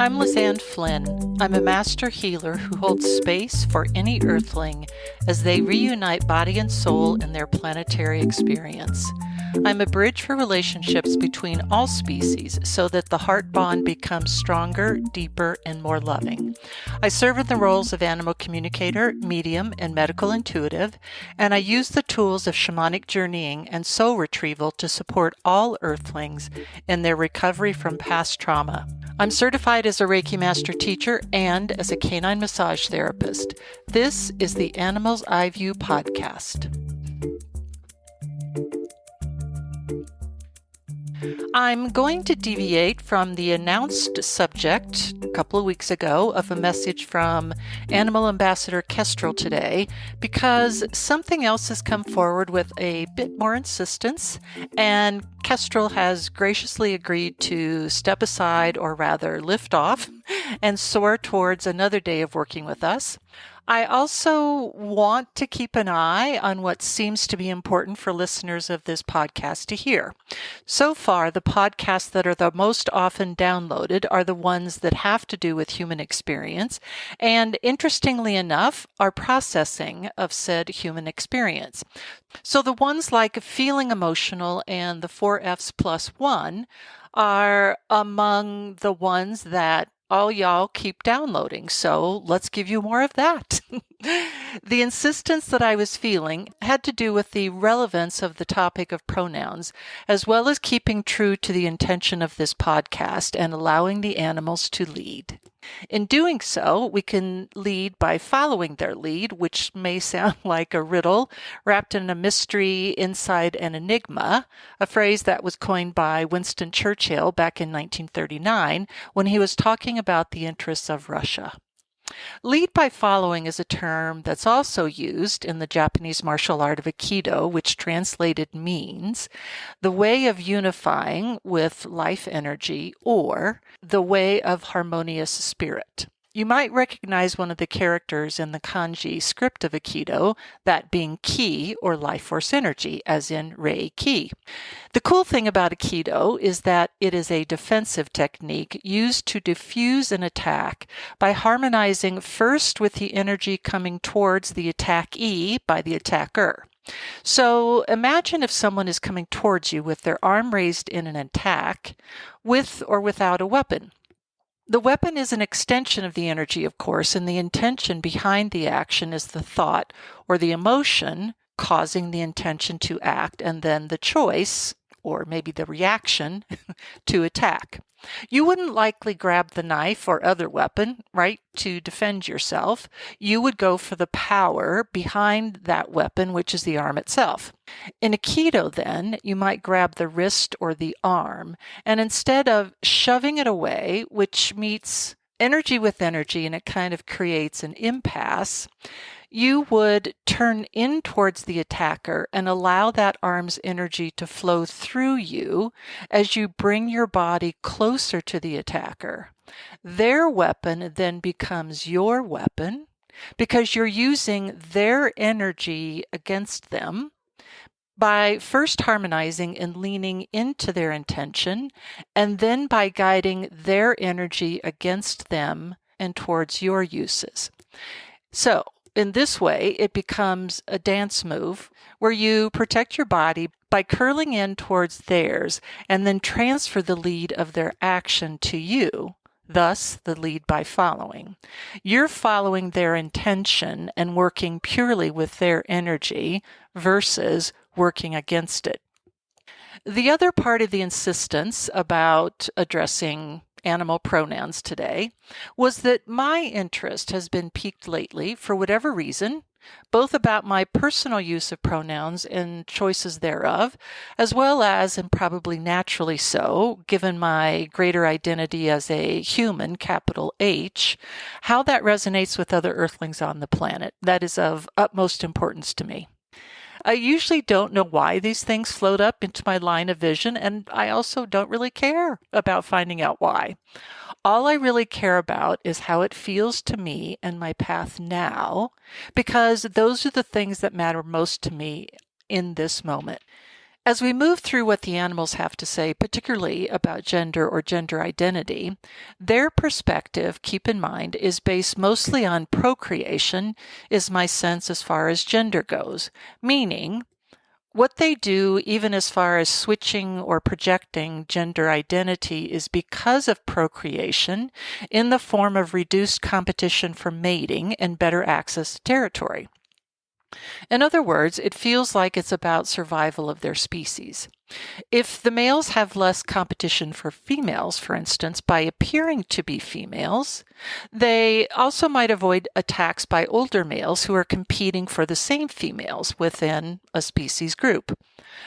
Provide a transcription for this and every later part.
I'm Lizanne Flynn. I'm a master healer who holds space for any earthling as they reunite body and soul in their planetary experience. I'm a bridge for relationships between all species so that the heart bond becomes stronger, deeper, and more loving. I serve in the roles of animal communicator, medium, and medical intuitive, and I use the tools of shamanic journeying and soul retrieval to support all earthlings in their recovery from past trauma. I'm certified as a Reiki Master Teacher and as a canine massage therapist. This is the Animals iView podcast. I'm going to deviate from the announced subject a couple of weeks ago of a message from Animal Ambassador Kestrel today because something else has come forward with a bit more insistence, and Kestrel has graciously agreed to step aside, or rather lift off, and soar towards another day of working with us. I also want to keep an eye on what seems to be important for listeners of this podcast to hear. So far, the podcasts that are the most often downloaded are the ones that have to do with human experience, and interestingly enough, are processing of said human experience. So the ones like Feeling Emotional and the 4Fs plus 1 are among the ones that all y'all keep downloading, so let's give you more of that. The insistence that I was feeling had to do with the relevance of the topic of pronouns, as well as keeping true to the intention of this podcast and allowing the animals to lead. In doing so, we can lead by following their lead, which may sound like a riddle wrapped in a mystery inside an enigma, a phrase that was coined by Winston Churchill back in 1939 when he was talking about the interests of Russia. Lead by following is a term that's also used in the Japanese martial art of Aikido, which translated means the way of unifying with life energy or the way of harmonious spirit. You might recognize one of the characters in the kanji script of Aikido, that being ki, or life force energy, as in Rei-ki. The cool thing about Aikido is that it is a defensive technique used to diffuse an attack by harmonizing first with the energy coming towards the attackee by the attacker. So imagine if someone is coming towards you with their arm raised in an attack, with or without a weapon. The weapon is an extension of the energy, of course, and the intention behind the action is the thought or the emotion causing the intention to act, and then the choice, or maybe the reaction, to attack. You wouldn't likely grab the knife or other weapon, right, to defend yourself. You would go for the power behind that weapon, which is the arm itself. In Aikido, then, you might grab the wrist or the arm, and instead of shoving it away, which meets energy with energy and it kind of creates an impasse, you would turn in towards the attacker and allow that arm's energy to flow through you as you bring your body closer to the attacker. Their weapon then becomes your weapon because you're using their energy against them by first harmonizing and leaning into their intention, and then by guiding their energy against them and towards your uses. So, in this way, it becomes a dance move where you protect your body by curling in towards theirs and then transfer the lead of their action to you, thus the lead by following. You're following their intention and working purely with their energy versus working against it. The other part of the insistence about addressing animal pronouns today was that my interest has been piqued lately for whatever reason, both about my personal use of pronouns and choices thereof, as well as, and probably naturally so, given my greater identity as a human, capital H, how that resonates with other earthlings on the planet. That is of utmost importance to me. I usually don't know why these things float up into my line of vision, and I also don't really care about finding out why. All I really care about is how it feels to me and my path now, because those are the things that matter most to me in this moment. As we move through what the animals have to say, particularly about gender or gender identity, their perspective, keep in mind, is based mostly on procreation, is my sense as far as gender goes, meaning what they do, even as far as switching or projecting gender identity, is because of procreation in the form of reduced competition for mating and better access to territory. In other words, it feels like it's about survival of their species. If the males have less competition for females, for instance, by appearing to be females, they also might avoid attacks by older males who are competing for the same females within a species group.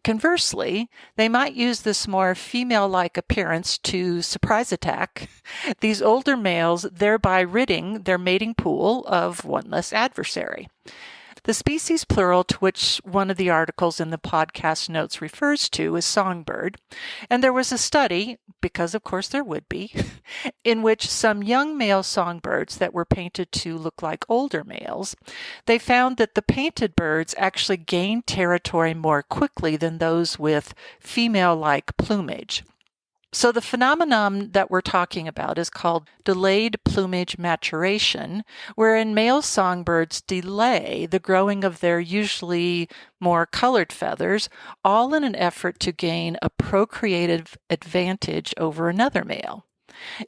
Conversely, they might use this more female-like appearance to surprise attack these older males, thereby ridding their mating pool of one less adversary. The species plural to which one of the articles in the podcast notes refers to is songbird, and there was a study, because of course there would be, in which some young male songbirds that were painted to look like older males, they found that the painted birds actually gained territory more quickly than those with female-like plumage. So the phenomenon that we're talking about is called delayed plumage maturation, wherein male songbirds delay the growing of their usually more colored feathers, all in an effort to gain a procreative advantage over another male.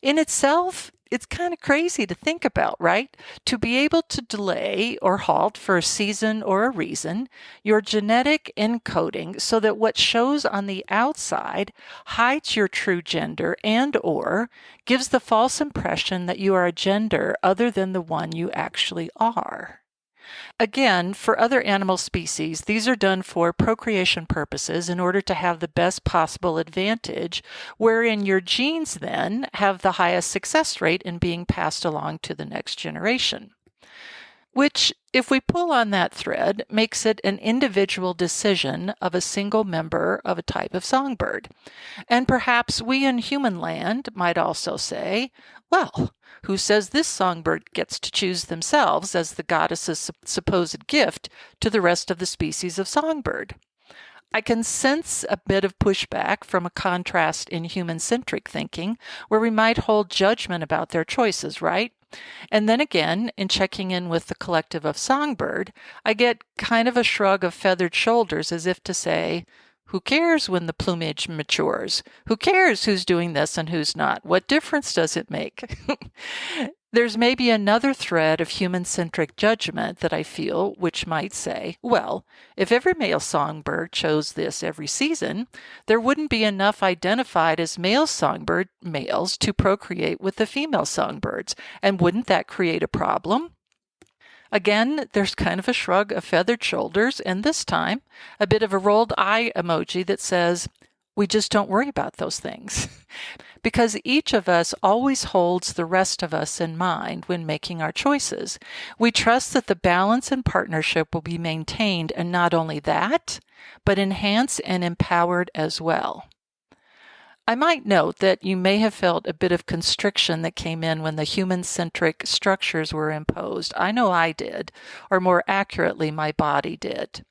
In itself, it's kind of crazy to think about, right? To be able to delay or halt for a season or a reason your genetic encoding so that what shows on the outside hides your true gender and or gives the false impression that you are a gender other than the one you actually are. Again, for other animal species, these are done for procreation purposes in order to have the best possible advantage, wherein your genes then have the highest success rate in being passed along to the next generation. Which, if we pull on that thread, makes it an individual decision of a single member of a type of songbird. And perhaps we in human land might also say, well, who says this songbird gets to choose themselves as the goddess's supposed gift to the rest of the species of songbird? I can sense a bit of pushback from a contrast in human-centric thinking where we might hold judgment about their choices, right? And then again, in checking in with the collective of songbird, I get kind of a shrug of feathered shoulders as if to say, who cares when the plumage matures? Who cares who's doing this and who's not? What difference does it make? There's maybe another thread of human-centric judgment that I feel, which might say, well, if every male songbird chose this every season, there wouldn't be enough identified as male songbird males to procreate with the female songbirds, and wouldn't that create a problem? Again, there's kind of a shrug of feathered shoulders, and this time, a bit of a rolled eye emoji that says, we just don't worry about those things. Because each of us always holds the rest of us in mind when making our choices. We trust that the balance and partnership will be maintained, and not only that, but enhanced and empowered as well. I might note that you may have felt a bit of constriction that came in when the human-centric structures were imposed. I know I did, or more accurately, my body did.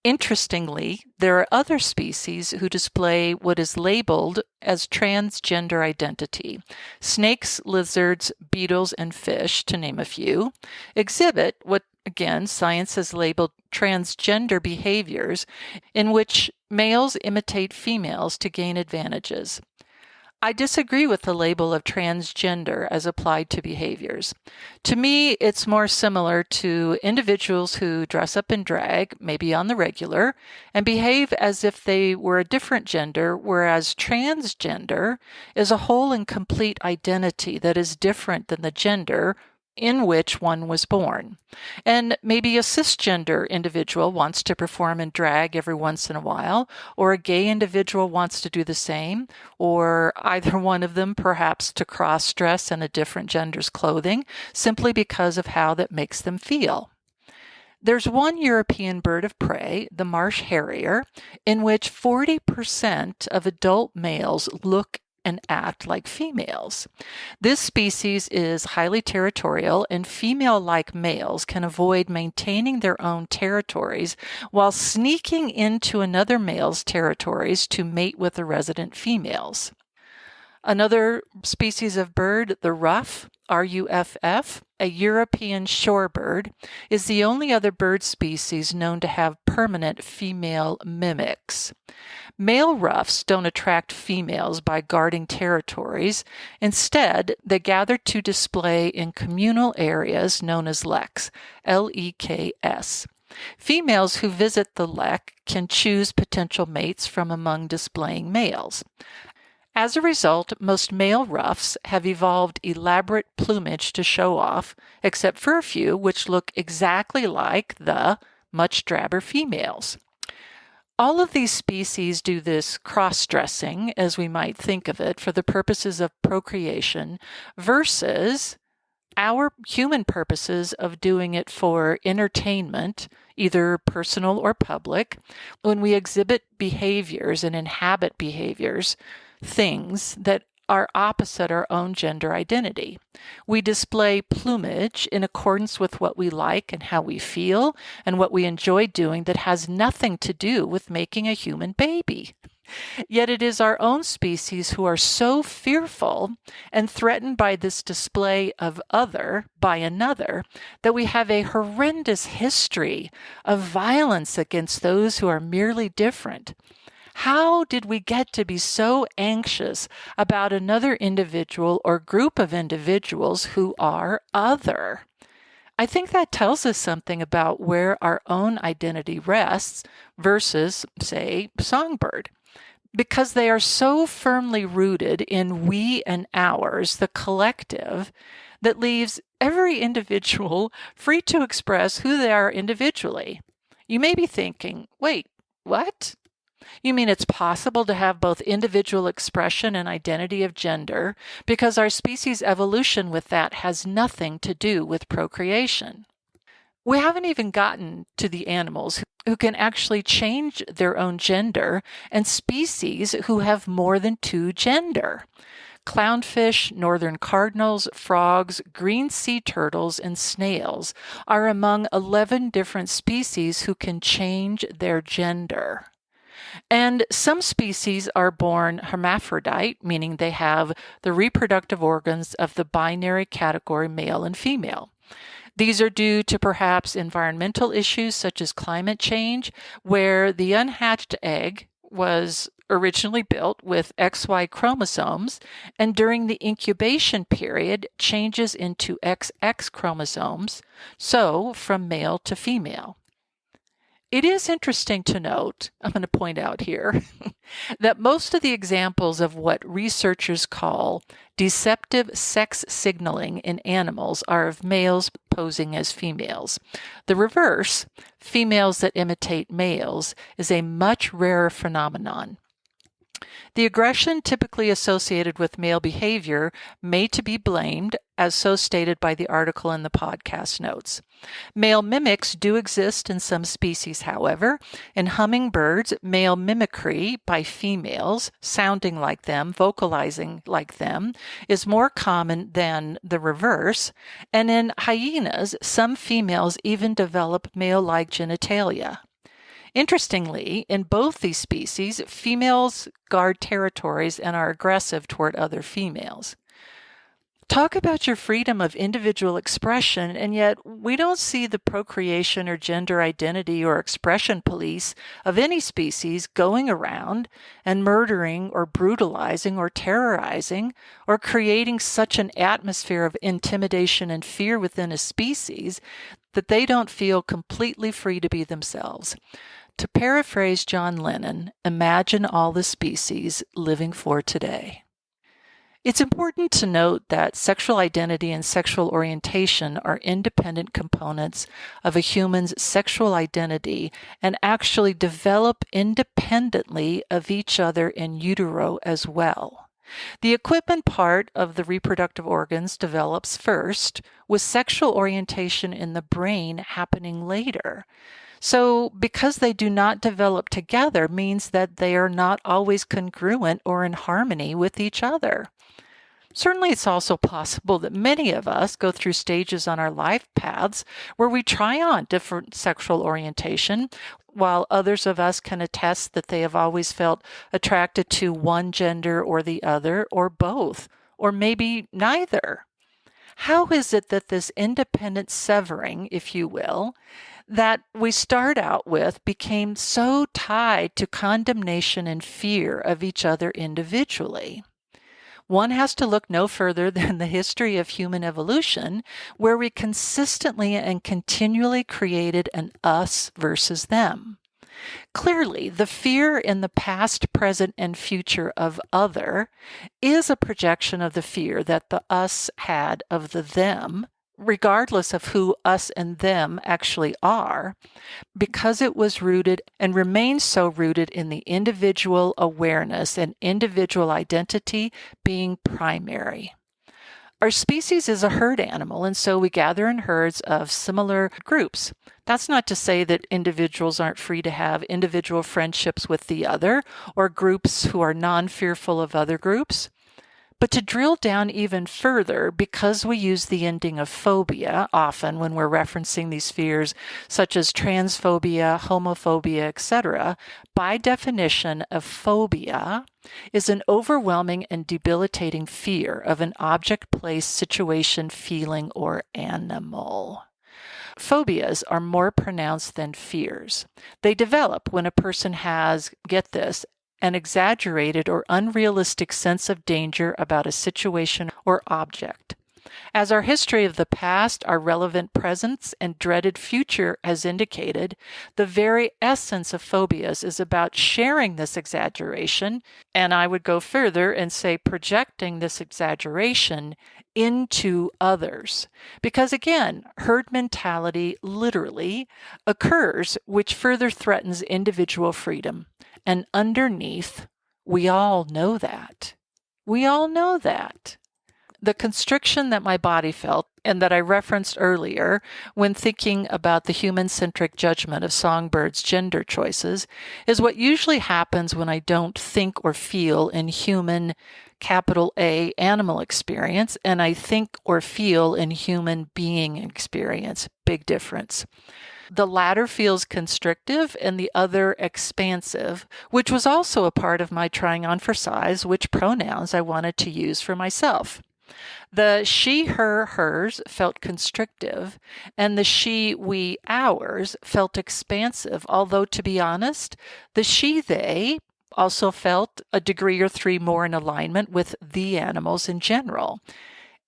Interestingly, there are other species who display what is labeled as transgender identity. Snakes, lizards, beetles, and fish, to name a few, exhibit what, again, science has labeled transgender behaviors in which males imitate females to gain advantages. I disagree with the label of transgender as applied to behaviors. To me, it's more similar to individuals who dress up in drag, maybe on the regular, and behave as if they were a different gender, whereas transgender is a whole and complete identity that is different than the gender in which one was born. And maybe a cisgender individual wants to perform in drag every once in a while, or a gay individual wants to do the same, or either one of them perhaps to cross-dress in a different gender's clothing, simply because of how that makes them feel. There's one European bird of prey, the marsh harrier, in which 40% of adult males look and act like females. This species is highly territorial, and female-like males can avoid maintaining their own territories while sneaking into another male's territories to mate with the resident females. Another species of bird, the ruff, R-U-F-F, a European shorebird, is the only other bird species known to have permanent female mimics. Male ruffs don't attract females by guarding territories. Instead, they gather to display in communal areas known as leks, L-E-K-S. Females who visit the lek can choose potential mates from among displaying males. As a result, most male ruffs have evolved elaborate plumage to show off, except for a few which look exactly like the much drabber females. All of these species do this cross-dressing, as we might think of it, for the purposes of procreation versus our human purposes of doing it for entertainment, either personal or public, when we exhibit behaviors and inhabit behaviors, things that are opposite our own gender identity. We display plumage in accordance with what we like and how we feel and what we enjoy doing that has nothing to do with making a human baby. Yet it is our own species who are so fearful and threatened by this display of other by another that we have a horrendous history of violence against those who are merely different. How did we get to be so anxious about another individual or group of individuals who are other? I think that tells us something about where our own identity rests versus, say, songbird. Because they are so firmly rooted in we and ours, the collective, that leaves every individual free to express who they are individually. You may be thinking, wait, what? You mean it's possible to have both individual expression and identity of gender because our species' evolution with that has nothing to do with procreation? We haven't even gotten to the animals who can actually change their own gender and species who have more than two gender. Clownfish, northern cardinals, frogs, green sea turtles, and snails are among 11 different species who can change their gender. And some species are born hermaphrodite, meaning they have the reproductive organs of the binary category male and female. These are due to perhaps environmental issues such as climate change, where the unhatched egg was originally built with XY chromosomes, and during the incubation period changes into XX chromosomes, so from male to female. It is interesting to note, I'm going to point out here, that most of the examples of what researchers call deceptive sex signaling in animals are of males posing as females. The reverse, females that imitate males, is a much rarer phenomenon. The aggression typically associated with male behavior may to be blamed, as so stated by the article in the podcast notes. Male mimics do exist in some species, however. In hummingbirds, male mimicry by females, sounding like them, vocalizing like them, is more common than the reverse, and in hyenas, some females even develop male-like genitalia. Interestingly, in both these species, females guard territories and are aggressive toward other females. Talk about your freedom of individual expression, and yet we don't see the procreation or gender identity or expression police of any species going around and murdering or brutalizing or terrorizing or creating such an atmosphere of intimidation and fear within a species that they don't feel completely free to be themselves. To paraphrase John Lennon, imagine all the species living for today. It's important to note that sexual identity and sexual orientation are independent components of a human's sexual identity and actually develop independently of each other in utero as well. The equipment part of the reproductive organs develops first, with sexual orientation in the brain happening later. So, because they do not develop together means that they are not always congruent or in harmony with each other. Certainly, it's also possible that many of us go through stages on our life paths where we try on different sexual orientation, while others of us can attest that they have always felt attracted to one gender or the other, or both, or maybe neither. How is it that this independent severing, if you will, that we start out with became so tied to condemnation and fear of each other individually? One has to look no further than the history of human evolution, where we consistently and continually created an us versus them. Clearly, the fear in the past, present, and future of other is a projection of the fear that the us had of the them, regardless of who us and them actually are, because it was rooted and remains so rooted in the individual awareness and individual identity being primary. Our species is a herd animal, and so we gather in herds of similar groups. That's not to say that individuals aren't free to have individual friendships with the other, or groups who are non-fearful of other groups. But to drill down even further, because we use the ending of phobia often when we're referencing these fears, such as transphobia, homophobia, etc., by definition, a phobia is an overwhelming and debilitating fear of an object, place, situation, feeling, or animal. Phobias are more pronounced than fears. They develop when a person has, get this, an exaggerated or unrealistic sense of danger about a situation or object. As our history of the past, our relevant present, and dreaded future has indicated, the very essence of phobias is about sharing this exaggeration, and I would go further and say projecting this exaggeration into others. Because again, herd mentality literally occurs, which further threatens individual freedom. And underneath, we all know that. We all know that. The constriction that my body felt and that I referenced earlier when thinking about the human-centric judgment of songbirds' gender choices is what usually happens when I don't think or feel in human, capital A, animal experience, and I think or feel in human being experience. Big difference. The latter feels constrictive and the other expansive, which was also a part of my trying on for size which pronouns I wanted to use for myself. The she, her, hers felt constrictive, and the she, we, ours felt expansive, although to be honest, the she, they also felt a degree or three more in alignment with the animals in general.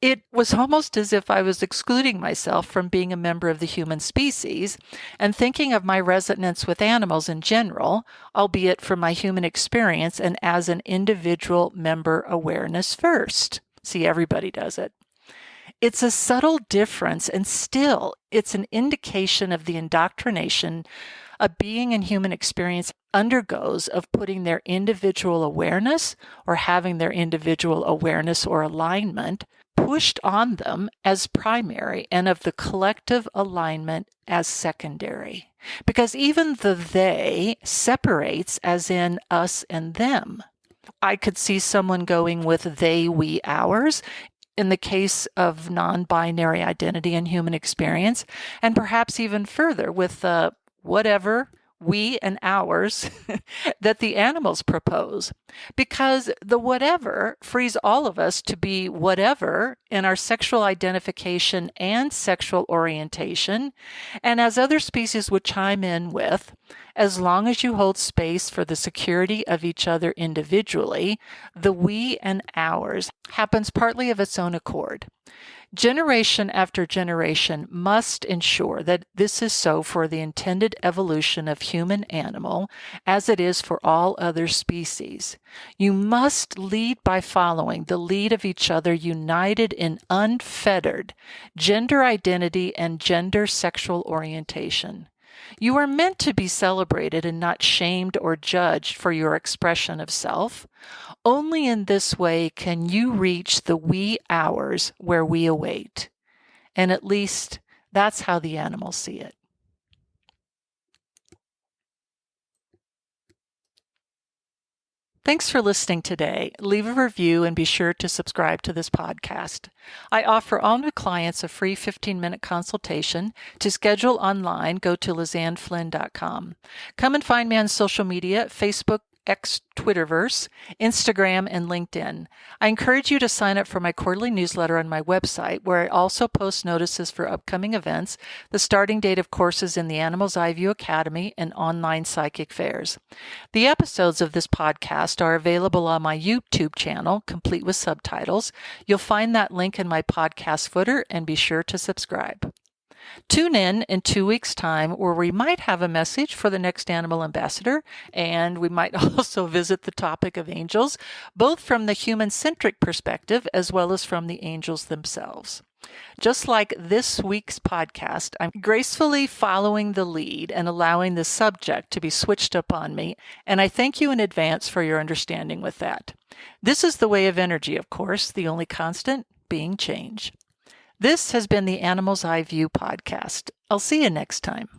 It was almost as if I was excluding myself from being a member of the human species and thinking of my resonance with animals in general, albeit from my human experience and as an individual member awareness first. See, everybody does it. It's a subtle difference, and still, it's an indication of the indoctrination a being in human experience undergoes of putting their individual awareness or having their individual awareness or alignment pushed on them as primary and of the collective alignment as secondary. Because even the they separates as in us and them. I could see someone going with they, we, ours in the case of non-binary identity and human experience, and perhaps even further with the whatever, we and ours that the animals propose. Because the whatever frees all of us to be whatever in our sexual identification and sexual orientation. And as other species would chime in with, as long as you hold space for the security of each other individually, the we and ours happens partly of its own accord. Generation after generation must ensure that this is so for the intended evolution of human animal as it is for all other species. You must lead by following the lead of each other, united in unfettered gender identity and gender sexual orientation. You are meant to be celebrated and not shamed or judged for your expression of self. Only in this way can you reach the we ours where we await. And at least that's how the animals see it. Thanks for listening today. Leave a review and be sure to subscribe to this podcast. I offer all new clients a free 15-minute consultation. To schedule online, go to lizanneflynn.com. Come and find me on social media, Facebook, X, Twitterverse, Instagram, and LinkedIn. I encourage you to sign up for my quarterly newsletter on my website, where I also post notices for upcoming events, the starting date of courses in the Animals iView Academy, and online psychic fairs. The episodes of this podcast are available on my YouTube channel, complete with subtitles. You'll find that link in my podcast footer, and be sure to subscribe. Tune in 2 weeks' time, where we might have a message for the next animal ambassador, and we might also visit the topic of angels, both from the human-centric perspective as well as from the angels themselves. Just like this week's podcast, I'm gracefully following the lead and allowing the subject to be switched up on me, and I thank you in advance for your understanding with that. This is the way of energy, of course, the only constant being change. This has been the Animals iView podcast. I'll see you next time.